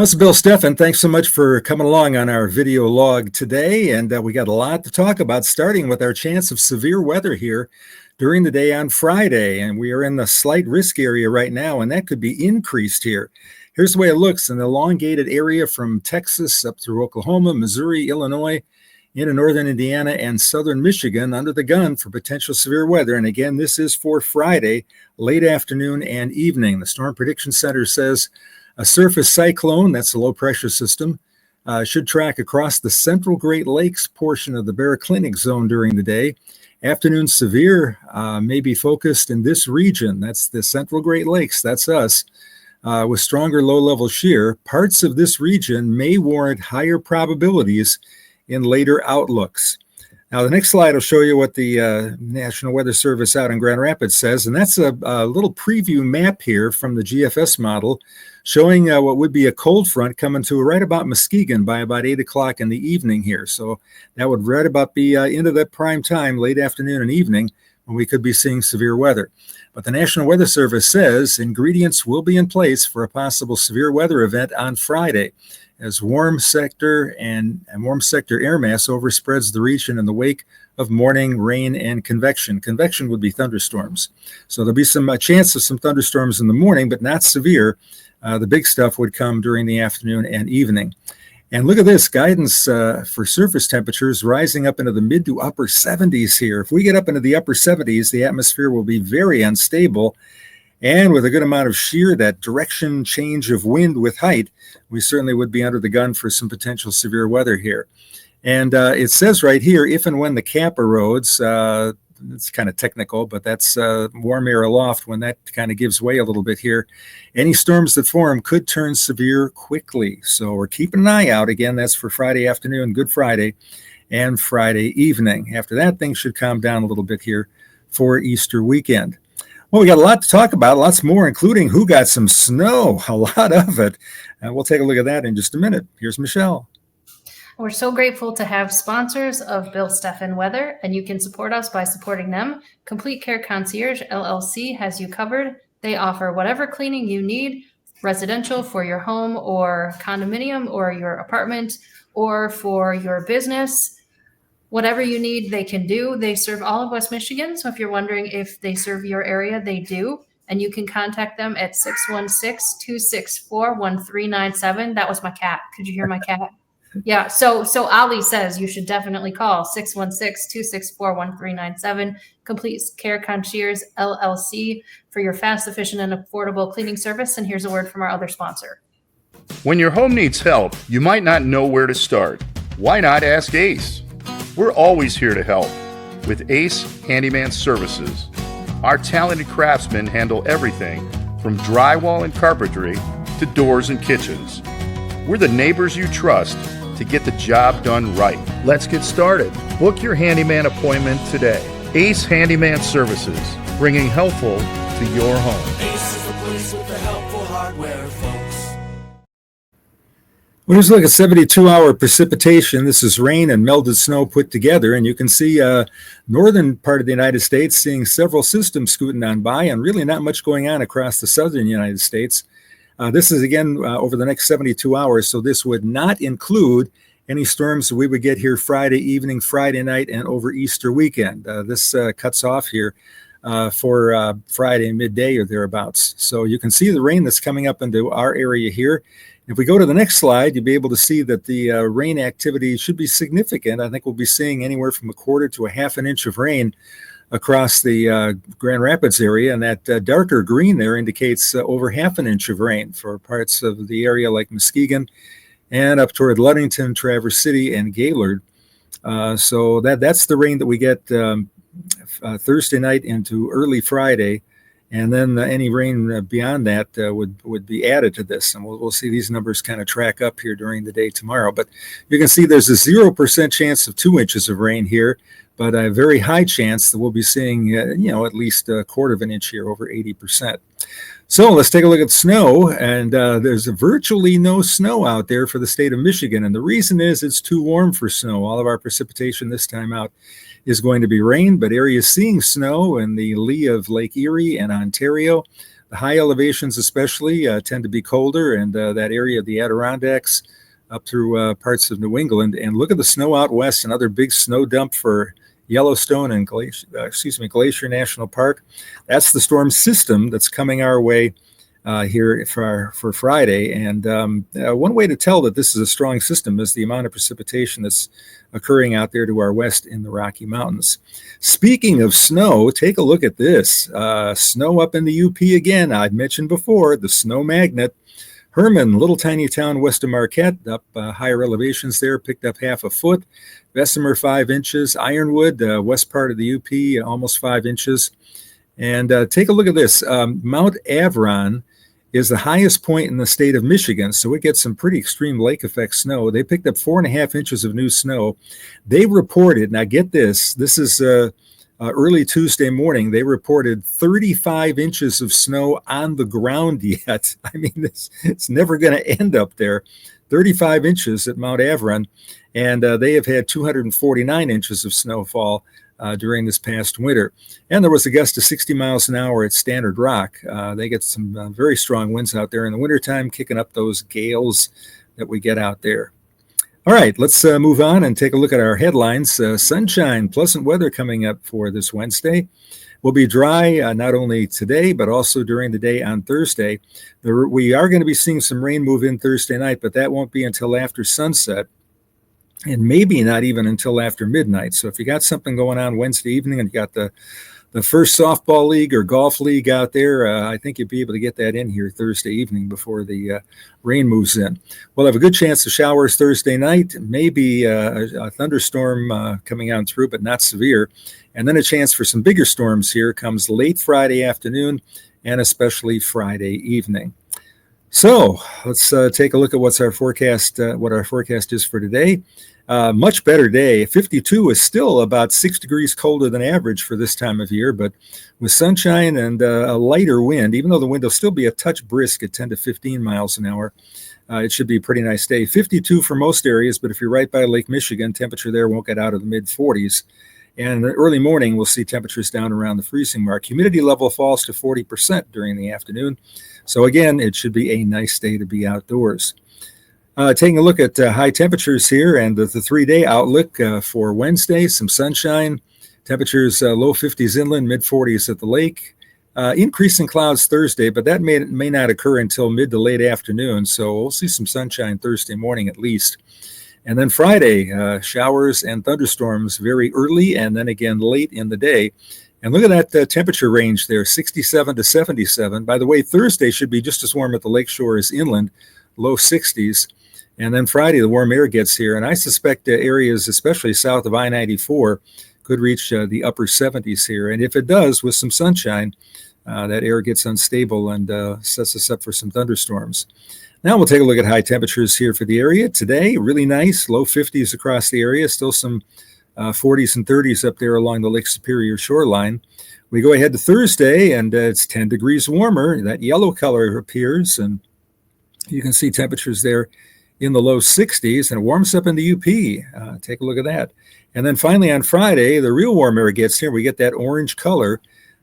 This is Bill Steffen. Thanks so much for coming along on our video log today. And we got a lot to talk about, starting with our chance of severe weather here during the day on Friday. And we are in the slight risk area right now, and that could be increased here. Here's the way it looks: an elongated area from Texas up through Oklahoma, Missouri, Illinois, into northern Indiana and southern Michigan under the gun for potential severe weather. And again, this is for Friday, late afternoon and evening. The Storm Prediction Center says a surface cyclone, that's a low pressure system, should track across the central Great Lakes portion of the baroclinic zone during the day. Afternoon severe may be focused in this region. That's the central Great Lakes. That's us. With stronger low-level shear, parts of this region may warrant higher probabilities in later outlooks. Now, the next slide will show you what the National Weather Service out in Grand Rapids says, and that's a little preview map here from the GFS model showing what would be a cold front coming to right about Muskegon by about 8 o'clock in the evening here. So that would right about be into that prime time, late afternoon and evening, when we could be seeing severe weather. But the National Weather Service says ingredients will be in place for a possible severe weather event on Friday, as warm sector air mass overspreads the region in the wake of morning rain and convection. Convection would be thunderstorms. So there'll be some chance of some thunderstorms in the morning, but not severe. The big stuff would come during the afternoon and evening. And look at this guidance for surface temperatures rising up into the mid to upper 70s here. If we get up into the upper 70s, the atmosphere will be very unstable. And with a good amount of shear, that direction change of wind with height, we certainly would be under the gun for some potential severe weather here. And it says right here, if and when the cap erodes, it's kind of technical, but that's warm air aloft. When that kind of gives way a little bit here, any storms that form could turn severe quickly. So we're keeping an eye out. Again, that's for Friday afternoon, Good Friday, and Friday evening. After that, things should calm down a little bit here for Easter weekend. Well, we got a lot to talk about, lots more, including who got some snow, a lot of it. And we'll take a look at that in just a minute. Here's Michelle. We're so grateful to have sponsors of Bill Steffen Weather, and you can support us by supporting them. Complete Care Concierge LLC has you covered. They offer whatever cleaning you need, residential for your home or condominium or your apartment or for your business. Whatever you need, they can do. They serve all of West Michigan. So if you're wondering if they serve your area, they do. And you can contact them at 616-264-1397. That was my cat. Could you hear my cat? Yeah. So Ali says you should definitely call 616-264-1397. Complete Care Concierge LLC for your fast, efficient, and affordable cleaning service. And here's a word from our other sponsor. When your home needs help, you might not know where to start. Why not ask Ace? We're always here to help with Ace Handyman Services. Our talented craftsmen handle everything from drywall and carpentry to doors and kitchens. We're the neighbors you trust to get the job done right. Let's get started. Book your handyman appointment today. Ace Handyman Services, bringing helpful to your home. Ace is the place with the helpful hardware, folks. Well, here's a look at 72-hour precipitation. This is rain and melted snow put together, and you can see northern part of the United States seeing several systems scooting on by, and really not much going on across the southern United States. This is, again, over the next 72 hours, so this would not include any storms that we would get here Friday evening, Friday night, and over Easter weekend. This cuts off here for Friday midday or thereabouts. So you can see the rain that's coming up into our area here. If we go to the next slide, you'll be able to see that the rain activity should be significant. I think we'll be seeing anywhere from a quarter to a half an inch of rain across the Grand Rapids area, and that darker green there indicates over half an inch of rain for parts of the area like Muskegon and up toward Ludington, Traverse City, and Gaylord. So that's the rain that we get Thursday night into early Friday. And then any rain beyond that would be added to this. And we'll see these numbers kind of track up here during the day tomorrow. But you can see there's a 0% chance of 2 inches of rain here, but a very high chance that we'll be seeing, at least a quarter of an inch here, over 80%. So let's take a look at snow. And there's virtually no snow out there for the state of Michigan. And the reason is it's too warm for snow. All of our precipitation this time out is going to be rain, but areas seeing snow in the lee of Lake Erie and Ontario, The high elevations especially tend to be colder, and that area of the Adirondacks up through parts of New England. And look at the snow out west, another big snow dump for Yellowstone and Glacier National Park. That's the storm system that's coming our way here for Friday. And one way to tell that this is a strong system is the amount of precipitation that's occurring out there to our west in the Rocky Mountains. Speaking of snow, take a look at this. Snow up in the UP again. I'd mentioned before the snow magnet. Herman, little tiny town west of Marquette, up higher elevations there, picked up half a foot. Bessemer, 5 inches. Ironwood, west part of the UP, almost 5 inches. And take a look at this. Mount Avron is the highest point in the state of Michigan, so it gets some pretty extreme lake effect snow. They picked up 4.5 inches of new snow. They reported, now get this is early Tuesday morning, they reported 35 inches of snow on the ground yet. I mean, it's never going to end up there. 35 inches at Mount Avron, and they have had 249 inches of snowfall during this past winter. And there was a gust of 60 miles an hour at Standard Rock. They get some very strong winds out there in the wintertime, kicking up those gales that we get out there. All right, let's move on and take a look at our headlines. Sunshine, pleasant weather coming up for this Wednesday. Will be dry not only today, but also during the day on Thursday. We are going to be seeing some rain move in Thursday night, but that won't be until after sunset, and maybe not even until after midnight. So if you got something going on Wednesday evening and you got the first softball league or golf league out there, I think you'll be able to get that in here Thursday evening before the rain moves in. We'll have a good chance of showers Thursday night, maybe a thunderstorm coming on through, but not severe. And then a chance for some bigger storms here comes late Friday afternoon and especially Friday evening. So let's take a look at what our forecast is for today. Much better day. 52 is still about 6 degrees colder than average for this time of year, but with sunshine and a lighter wind, even though the wind will still be a touch brisk at 10 to 15 miles an hour, it should be a pretty nice day. 52 for most areas, but if you're right by Lake Michigan, temperature there won't get out of the mid 40s. And in the early morning, we'll see temperatures down around the freezing mark. Humidity level falls to 40% during the afternoon. So again, it should be a nice day to be outdoors. Taking a look at high temperatures here and the 3-day outlook for Wednesday, some sunshine, temperatures low 50s inland, mid 40s at the lake. Increasing clouds Thursday, but that may not occur until mid to late afternoon. So we'll see some sunshine Thursday morning at least. And then Friday, showers and thunderstorms very early and then again late in the day. And look at that temperature range there, 67 to 77. By the way, Thursday should be just as warm at the lakeshore as inland, low 60s. And then Friday, the warm air gets here. And I suspect areas, especially south of I-94, could reach the upper 70s here. And if it does, with some sunshine, that air gets unstable and sets us up for some thunderstorms. Now we'll take a look at high temperatures here for the area. Today, really nice, low 50s across the area, still some 40s and 30s up there along the Lake Superior shoreline. We go ahead to Thursday, and it's 10 degrees warmer. That yellow color appears, and you can see temperatures there in the low 60s, and it warms up in the UP. Take a look at that. And then finally on Friday, the real warm air gets here. We get that orange color.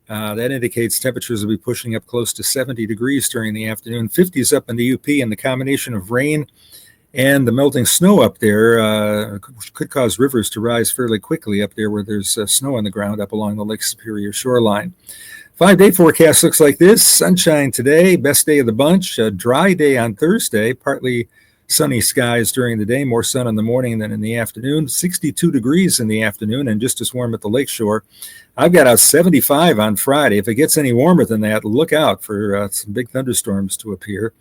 That indicates temperatures will be pushing up close to 70 degrees during the afternoon. 50s up in the UP, and the combination of rain and the melting snow up there could cause rivers to rise fairly quickly up there where there's snow on the ground up along the Lake Superior shoreline. 5-day forecast looks like this. Sunshine today, best day of the bunch. A dry day on Thursday, partly sunny skies during the day, more sun in the morning than in the afternoon. 62 degrees in the afternoon and just as warm at the lakeshore. I've got out 75 on Friday. If it gets any warmer than that, look out for some big thunderstorms to appear.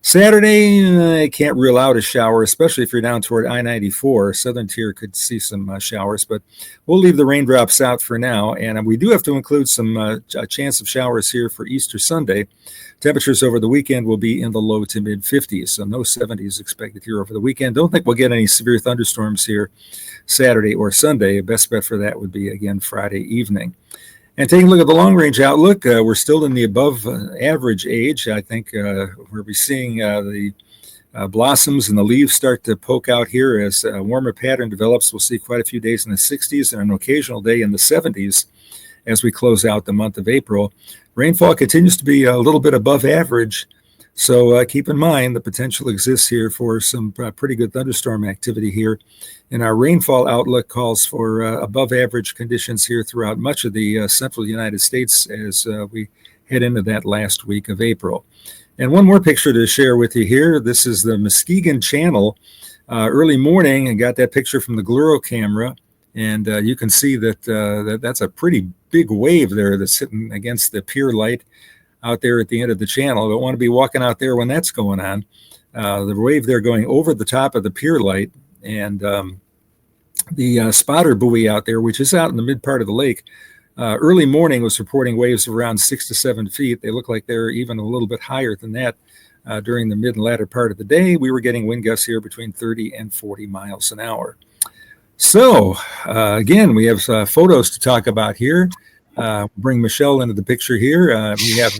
Saturday, I can't rule out a shower, especially if you're down toward I-94. Southern tier could see some showers, but we'll leave the raindrops out for now. And we do have to include some a chance of showers here for Easter Sunday. Temperatures over the weekend will be in the low to mid 50s, so no 70s expected here over the weekend. Don't think we'll get any severe thunderstorms here Saturday or Sunday. Best bet for that would be, again, Friday evening. And taking a look at the long-range outlook, we're still in the above average age. I think we'll be seeing the blossoms and the leaves start to poke out here as a warmer pattern develops. We'll see quite a few days in the 60s and an occasional day in the 70s as we close out the month of April. Rainfall continues to be a little bit above average, so keep in mind the potential exists here for some pretty good thunderstorm activity here. And our rainfall outlook calls for above average conditions here throughout much of the central United States as we head into that last week of April. And one more picture to share with you here. This is the Muskegon Channel early morning, and got that picture from the Gluro camera. And you can see that that's a pretty big wave there that's sitting against the pier light out there at the end of the channel. Don't want to be walking out there when that's going on. The wave there going over the top of the pier light, and the spotter buoy out there, which is out in the mid part of the lake, early morning was reporting waves of around 6 to 7 feet. They look like they're even a little bit higher than that during the mid and latter part of the day. We were getting wind gusts here between 30 and 40 miles an hour. So again, we have photos to talk about here. Bring Michelle into the picture here. We have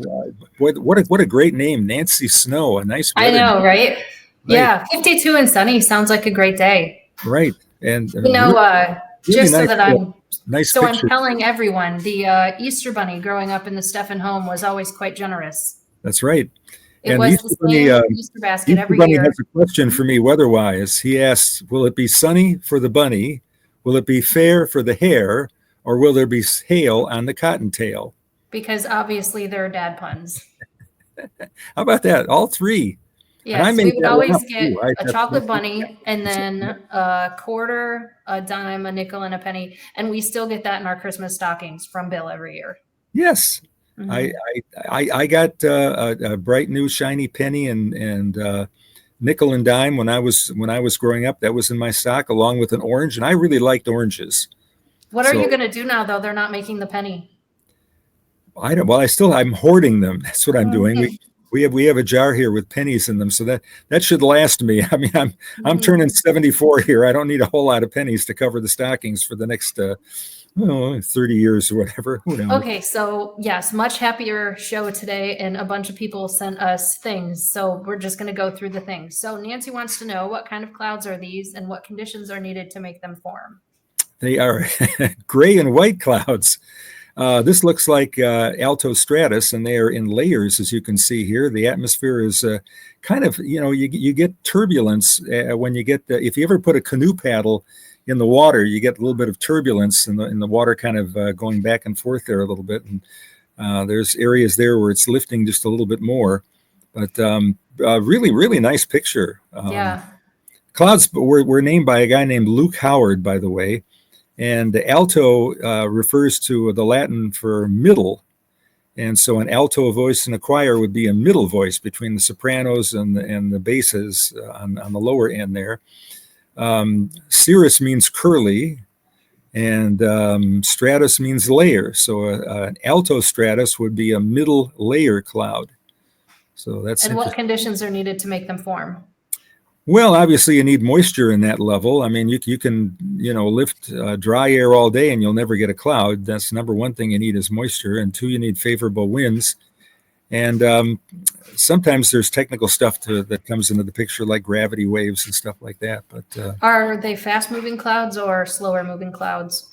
what a great name, Nancy Snow. A nice weather. I know, right? Right. Yeah, 52 and sunny sounds like a great day. Right, and You know, really just so nice, that I'm nice so picture. I'm telling everyone, the Easter Bunny growing up in the Steffen home was always quite generous. That's right. It And was Easter the Bunny, same Easter basket Easter every Bunny year. has a question for me weather-wise. He asks, will it be sunny for the bunny? Will it be fair for the hare? Or will there be hail on the cottontail? Because obviously there are dad puns. How about that? All three. And I Yes, made we would that one always up, get too. a chocolate bunny and then a quarter, a dime, a nickel, and a penny. And we still get that in our Christmas stockings from Bill every year. Yes. Mhm. I got a bright new shiny penny and nickel and dime when I was growing up. That was in my stock along with an orange, and I really liked oranges. What are So- you going to do now, though? They're not making the penny. I don't. Well, I'm hoarding them. That's what I'm doing. Okay. We have a jar here with pennies in them, so that should last me. I mean, I'm Mhm. turning 74 here. I don't need a whole lot of pennies to cover the stockings for the next 30 years or whatever. Who knows? Okay, so yes, much happier show today, and a bunch of people sent us things. So we're just going to go through the things. So Nancy wants to know, what kind of clouds are these and what conditions are needed to make them form? They are gray and white clouds. This looks like alto stratus, and they are in layers, as you can see here. The atmosphere is kind of, you get turbulence when you get if you ever put a canoe paddle in the water, you get a little bit of turbulence in the water kind of going back and forth there a little bit. And there's areas there where it's lifting just a little bit more. But really, really nice picture. Yeah. Clouds were named by a guy named Luke Howard, by the way. And the alto refers to the Latin for middle. And so an alto voice in a choir would be a middle voice between the sopranos and the basses on the lower end there. Cirrus means curly, and stratus means layer. So an alto stratus would be a middle layer cloud. So that's And what interesting. conditions are needed to make them form? Well, obviously you need moisture in that level. I mean, you can lift dry air all day and you'll never get a cloud. That's number one thing you need is moisture, and two, you need favorable winds. And sometimes there's technical stuff that comes into the picture, like gravity waves and stuff like that. But Are they fast moving clouds or slower moving clouds?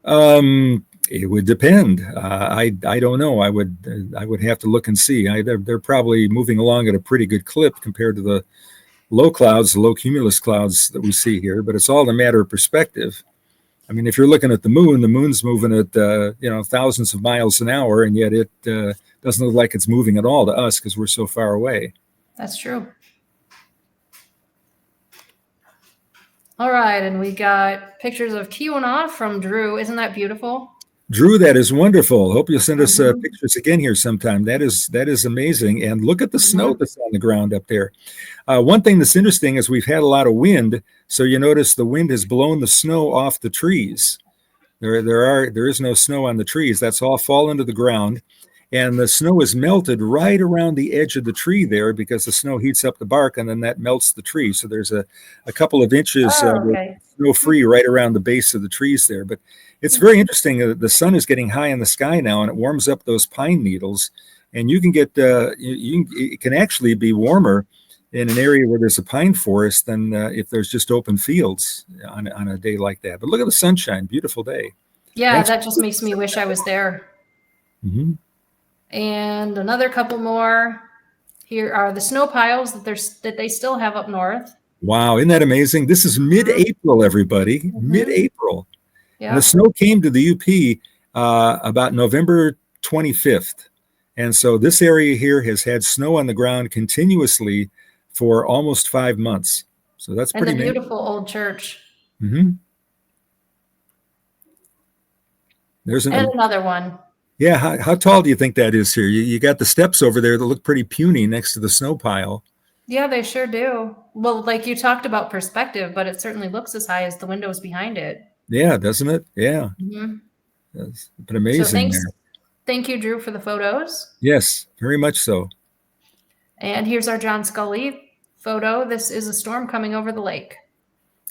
it would depend. I don't know. I would have to look and see. They're probably moving along at a pretty good clip compared to the low clouds, the low cumulus clouds that we see here, but it's all a matter of perspective. I mean, if you're looking at the moon's moving at thousands of miles an hour, and yet it doesn't look like it's moving at all to us because we're so far away. That's true. All right, and we got pictures of Keweenaw from Drew. Isn't that beautiful? Drew, that is wonderful. Hope you'll send us Mhm. pictures again here sometime. That is amazing. And look at the snow that's on the ground up there. One thing that's interesting is we've had a lot of wind, so you notice the wind has blown the snow off the trees. There is no snow on the trees. That's all fallen to the ground, and the snow is melted right around the edge of the tree there because the snow heats up the bark, and then that melts the tree. So there's a couple of inches Okay. snow free right around the base of the trees there. But it's very interesting. The sun is getting high in the sky now, and it warms up those pine needles, and you can get it can actually be warmer in an area where there's a pine forest than if there's just open fields on a day like that. But look at the sunshine, beautiful day. Yeah, that just makes me wish I was there. Mm-hmm. And another couple more. Here are the snow piles that they still have up north. Wow, isn't that amazing? This is mid-April, everybody. Mm-hmm. Mid-April. Yeah. And the snow came to the UP about November 25th. And so this area here has had snow on the ground continuously for almost 5 months. So that's And pretty the amazing. beautiful old church. Mm-hmm. There's And another one. Yeah, how tall do you think that is here? You got the steps over there that look pretty puny next to the snow pile. Yeah, they sure do. Well, like you talked about perspective, but it certainly looks as high as the windows behind it. Yeah, doesn't it? Yeah. Mm-hmm. That's but amazing there. Thank you, Drew, for the photos. Yes, very much so. And here's our John Scully photo. This is a storm coming over the lake.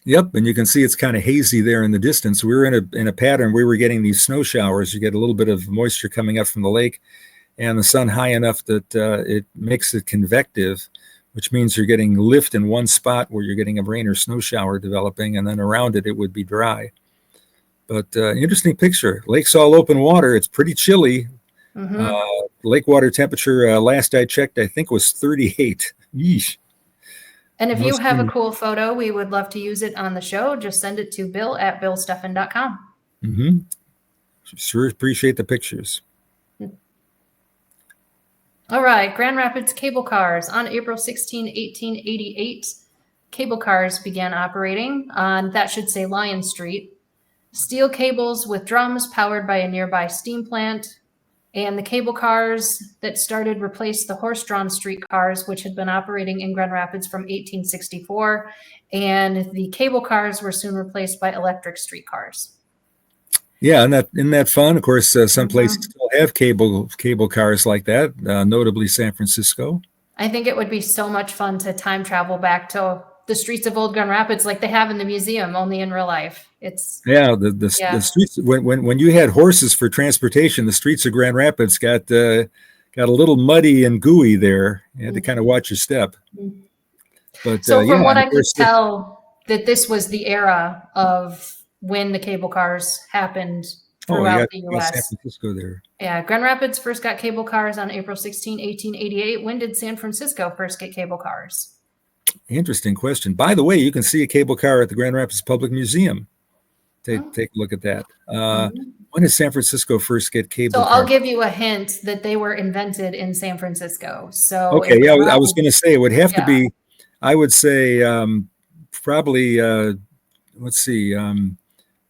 Yep, and you can see it's kind of hazy there in the distance. We were in a pattern. We were getting these snow showers. You get a little bit of moisture coming up from the lake, and the sun high enough that it makes it convective, which means you're getting lift in one spot where you're getting a rain or snow shower developing, and then around it would be dry. But interesting picture. Lake's all open water. It's pretty chilly. Mm-hmm. Lake water temperature, last I checked, I think was 38. Yeesh. And if you have a cool photo, we would love to use it on the show. Just send it to bill@billsteffen.com. Mm-hmm. Sure appreciate the pictures. All right, Grand Rapids cable cars. On April 16, 1888, cable cars began operating on, that should say, Lion Street. Steel cables with drums powered by a nearby steam plant. And the cable cars that started replaced the horse-drawn streetcars, which had been operating in Grand Rapids from 1864. And the cable cars were soon replaced by electric streetcars. Yeah, isn't that fun? Of course, some places still have cable cars like that, notably San Francisco. I think it would be so much fun to time travel back to the streets of old Grand Rapids like they have in the museum, only in real life. The streets when you had horses for transportation, the streets of Grand Rapids got a little muddy and gooey there. You had to kind of watch your step. But so from what I could tell, that this was the era of when the cable cars happened throughout the U.S. San Francisco there. Yeah, Grand Rapids first got cable cars on April 16, 1888. When did San Francisco first get cable cars? Interesting question. By the way, you can see a cable car at the Grand Rapids Public Museum. Take a look at that. When did San Francisco first get cable cars? I'll give you a hint that they were invented in San Francisco. So okay, yeah, I was going to say it would have to be. I would say probably. Let's see.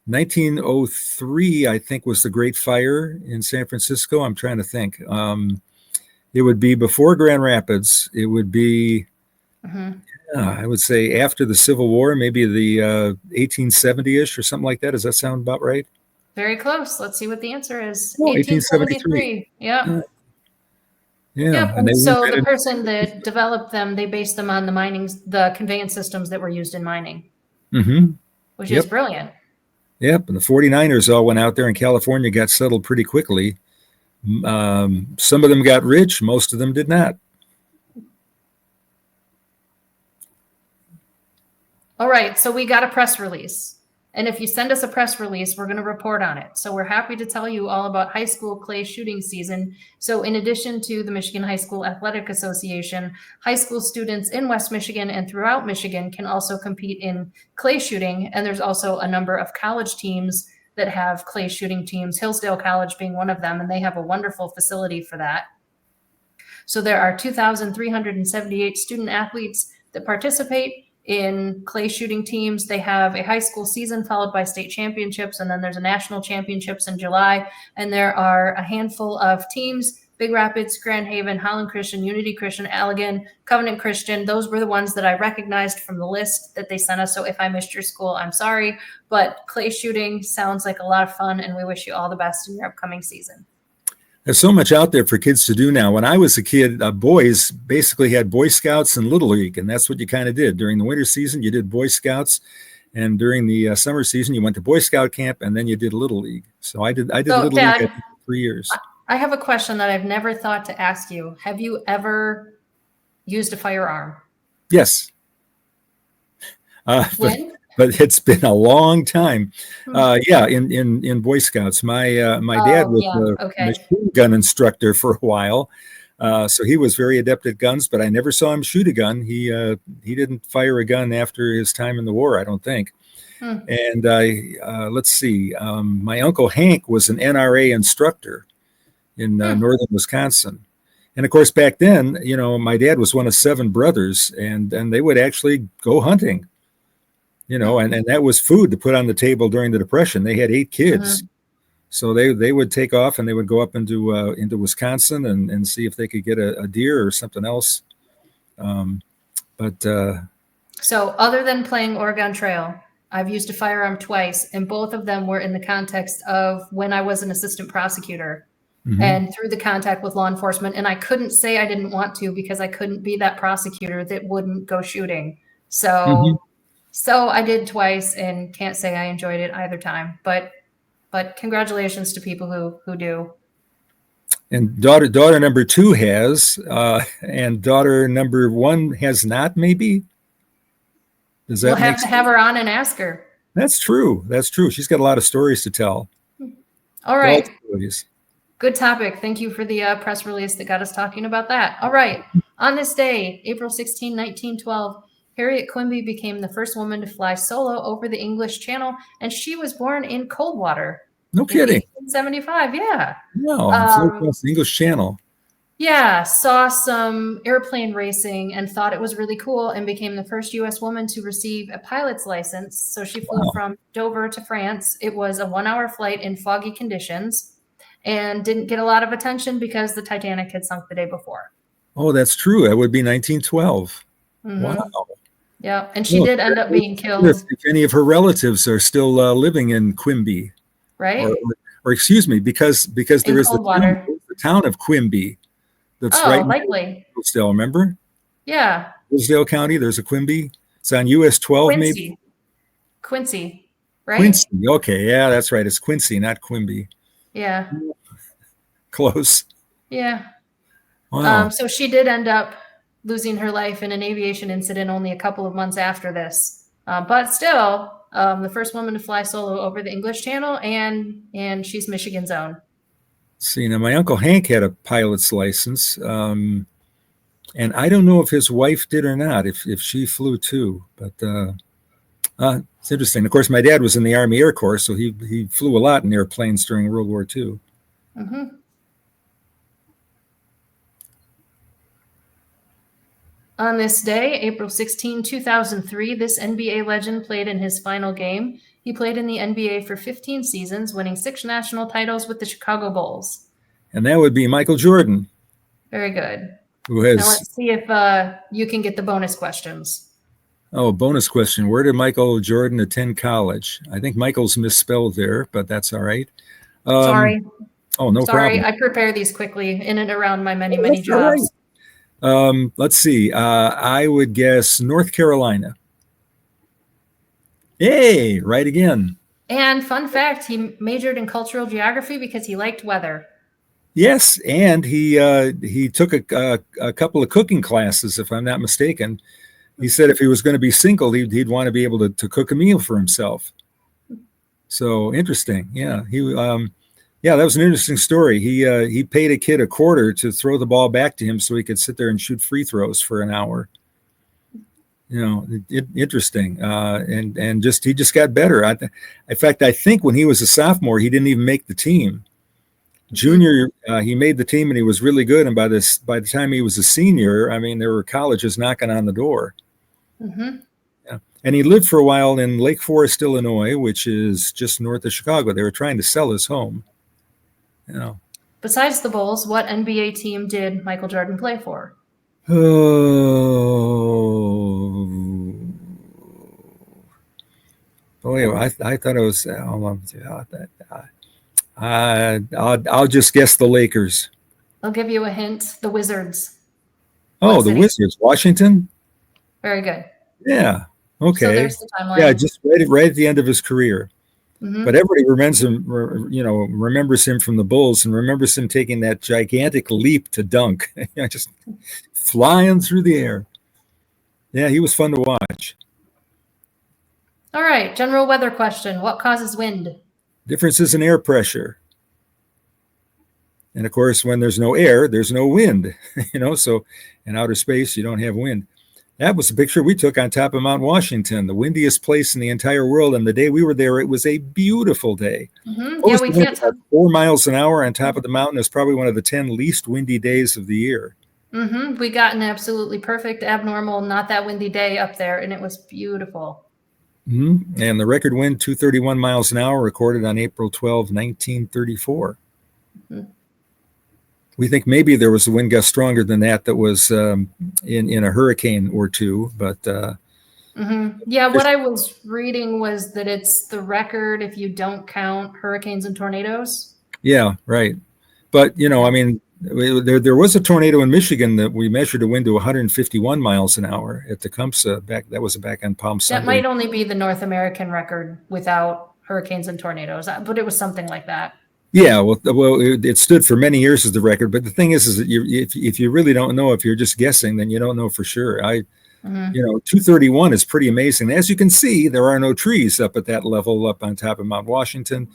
1903, I think, was the Great Fire in San Francisco. I'm trying to think. It would be before Grand Rapids. It would be. I would say after the Civil War, maybe the 1870-ish or something like that. Does that sound about right? Very close. Let's see what the answer is. 1873. Yeah. Yeah. And so the person that developed them, they based them on the conveyance systems that were used in mining, which is brilliant. Yep. And the 49ers all went out there, and California got settled pretty quickly. Some of them got rich. Most of them did not. All right, so we got a press release. And if you send us a press release, we're going to report on it. So we're happy to tell you all about high school clay shooting season. So in addition to the Michigan High School Athletic Association, high school students in West Michigan and throughout Michigan can also compete in clay shooting. And there's also a number of college teams that have clay shooting teams, Hillsdale College being one of them, and they have a wonderful facility for that. So there are 2,378 student athletes that participate in clay shooting teams. They have a high school season followed by state championships, and then there's a national championships in July. And there are a handful of teams: Big Rapids, Grand Haven, Holland Christian, Unity Christian, Allegan, Covenant Christian. Those were the ones that I recognized from the list that they sent us. So if I missed your school, I'm sorry, but clay shooting sounds like a lot of fun, and we wish you all the best in your upcoming season. There's so much out there for kids to do now. When I was a kid, boys basically had Boy Scouts and Little League, and that's what you kind of did. During the winter season, you did Boy Scouts, and during the summer season, you went to Boy Scout camp, and then you did Little League. So I did Little League for 3 years. I have a question that I've never thought to ask you. Have you ever used a firearm? Yes. When? but it's been a long time. Hmm. Yeah, in Boy Scouts, my dad Oh, was yeah. a Okay. machine gun instructor for a while, so he was very adept at guns. But I never saw him shoot a gun. He didn't fire a gun after his time in the war, I don't think. Hmm. And let's see, my uncle Hank was an NRA instructor in northern Wisconsin. And of course, back then, my dad was one of 7 brothers, and they would actually go hunting, and that was food to put on the table during the Depression. They had 8 kids. So they would take off and they would go up into Wisconsin and see if they could get a deer or something else. So other than playing Oregon Trail, I've used a firearm twice, and both of them were in the context of when I was an assistant prosecutor and through the contact with law enforcement. And I couldn't say I didn't want to because I couldn't be that prosecutor that wouldn't go shooting. So I did twice and can't say I enjoyed it either time. But congratulations to people who do. And daughter number 2 has, and daughter number 1 has not. Maybe. Does that We'll make have to sense? have her on and ask her. That's true. That's true. She's got a lot of stories to tell. All right. Stories. Good topic. Thank you for the press release that got us talking about that. All right. On this day, April 16, 1912, Harriet Quimby became the first woman to fly solo over the English Channel, and she was born in Coldwater. No kidding. 1875, yeah. No, flew across the English Channel. Yeah, saw some airplane racing and thought it was really cool and became the first U.S. woman to receive a pilot's license. So she flew from Dover to France. It was a 1-hour flight in foggy conditions and didn't get a lot of attention because the Titanic had sunk the day before. Oh, that's true. That would be 1912. Wow. Yeah, and she did end up being killed. If any of her relatives are still living in Quimby, right? Or excuse me, because there is the town of Quimby that's right likely. in Hillsdale, remember? Yeah. Hillsdale County, there's a Quimby. It's on US 12, Quincy. maybe? Quincy, right? Quincy, okay. Yeah, that's right. It's Quincy, not Quimby. Yeah. Close. Yeah. Wow. So she did end up losing her life in an aviation incident only a couple of months after this. But still, the first woman to fly solo over the English Channel, and she's Michigan's own. See, now my Uncle Hank had a pilot's license, and I don't know if his wife did or not, if she flew too, but it's interesting. Of course, my dad was in the Army Air Corps, so he flew a lot in airplanes during World War II. On this day, April 16, 2003, this NBA legend played in his final game. He played in the NBA for 15 seasons, winning 6 national titles with the Chicago Bulls. And that would be Michael Jordan. Very good. Who has? Now let's see if you can get the bonus questions. Oh, bonus question. Where did Michael Jordan attend college? I think Michael's misspelled there, but that's all right. Sorry. Oh, no problem. I prepare these quickly in and around my many jobs. Right. Let's see. I would guess North Carolina. Yay, right again. And fun fact, he majored in cultural geography because he liked weather. Yes, and he took a couple of cooking classes, if I'm not mistaken. He said if he was going to be single, he'd want to be able to cook a meal for himself. So interesting. Yeah, that was an interesting story. He paid a kid $0.25 to throw the ball back to him so he could sit there and shoot free throws for an hour. Interesting. And he just got better. In fact, I think when he was a sophomore, he didn't even make the team. Junior, he made the team and he was really good. And by the time he was a senior, I mean, there were colleges knocking on the door. Yeah. And he lived for a while in Lake Forest, Illinois, which is just north of Chicago. They were trying to sell his home. Besides the Bulls, what NBA team did Michael Jordan play for? Oh, boy, I thought it was. I'll just guess the Lakers. I'll give you a hint. The Wizards. Oh, the Wizards. Washington? Very good. Yeah. Okay. So there's the timeline. Yeah, just right at the end of his career. But everybody remembers him from the Bulls and remembers him taking that gigantic leap to dunk, just flying through the air. Yeah, he was fun to watch. All right, general weather question. What causes wind? Differences in air pressure. And of course, when there's no air, there's no wind, so in outer space, you don't have wind. That was a picture we took on top of Mount Washington, the windiest place in the entire world. And the day we were there, it was a beautiful day. Yeah, we can't. About 4 miles an hour on top of the mountain. Is probably one of the 10 least windy days of the year. We got an absolutely perfect, abnormal, not that windy day up there, and it was beautiful. And the record wind, 231 miles an hour, recorded on April 12, 1934. We think maybe there was a wind gust stronger than that was in a hurricane or two, but yeah, what I was reading was that it's the record if you don't count hurricanes and tornadoes. Yeah, right. But I mean, there was a tornado in Michigan that we measured a wind to 151 miles an hour at Tecumseh back. That was back on Palm Sunday. That might only be the North American record without hurricanes and tornadoes, but it was something like that. Yeah, well, it stood for many years as the record. But the thing is that if you really don't know, if you're just guessing, then you don't know for sure. 231 is pretty amazing. As you can see, there are no trees up at that level, up on top of Mount Washington.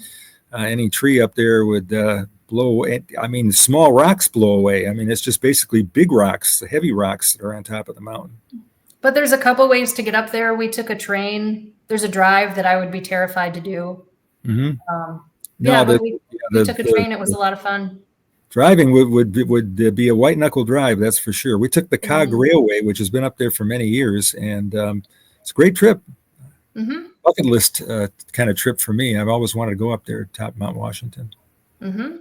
Any tree up there would blow away. I mean, small rocks blow away. I mean, it's just basically big rocks, the heavy rocks that are on top of the mountain. But there's a couple ways to get up there. We took a train. There's a drive that I would be terrified to do. We took a train. It was a lot of fun. Driving would be a white knuckle drive, that's for sure. We took the Cog Railway, which has been up there for many years, and it's a great trip. Bucket list kind of trip for me. I've always wanted to go up there, top Mount Washington.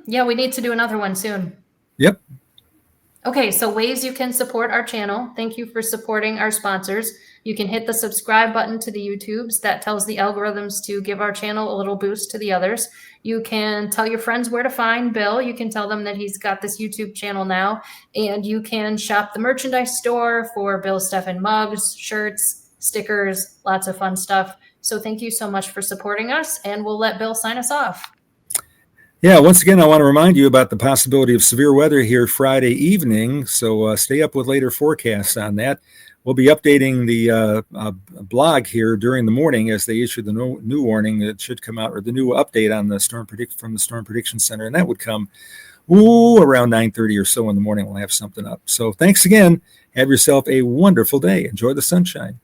Yeah, we need to do another one soon. Yep. Okay, so ways you can support our channel. Thank you for supporting our sponsors. You can hit the subscribe button to the YouTubes. That tells the algorithms to give our channel a little boost to the others. You can tell your friends where to find Bill. You can tell them that he's got this YouTube channel now. And you can shop the merchandise store for Bill Steffen mugs, shirts, stickers, lots of fun stuff. So thank you so much for supporting us, and we'll let Bill sign us off. Yeah, once again, I want to remind you about the possibility of severe weather here Friday evening, so stay up with later forecasts on that. We'll be updating the blog here during the morning as they issue the new warning that should come out, or the new update on the from the Storm Prediction Center, and that would come around 9:30 or so in the morning. We'll have something up. So thanks again. Have yourself a wonderful day. Enjoy the sunshine.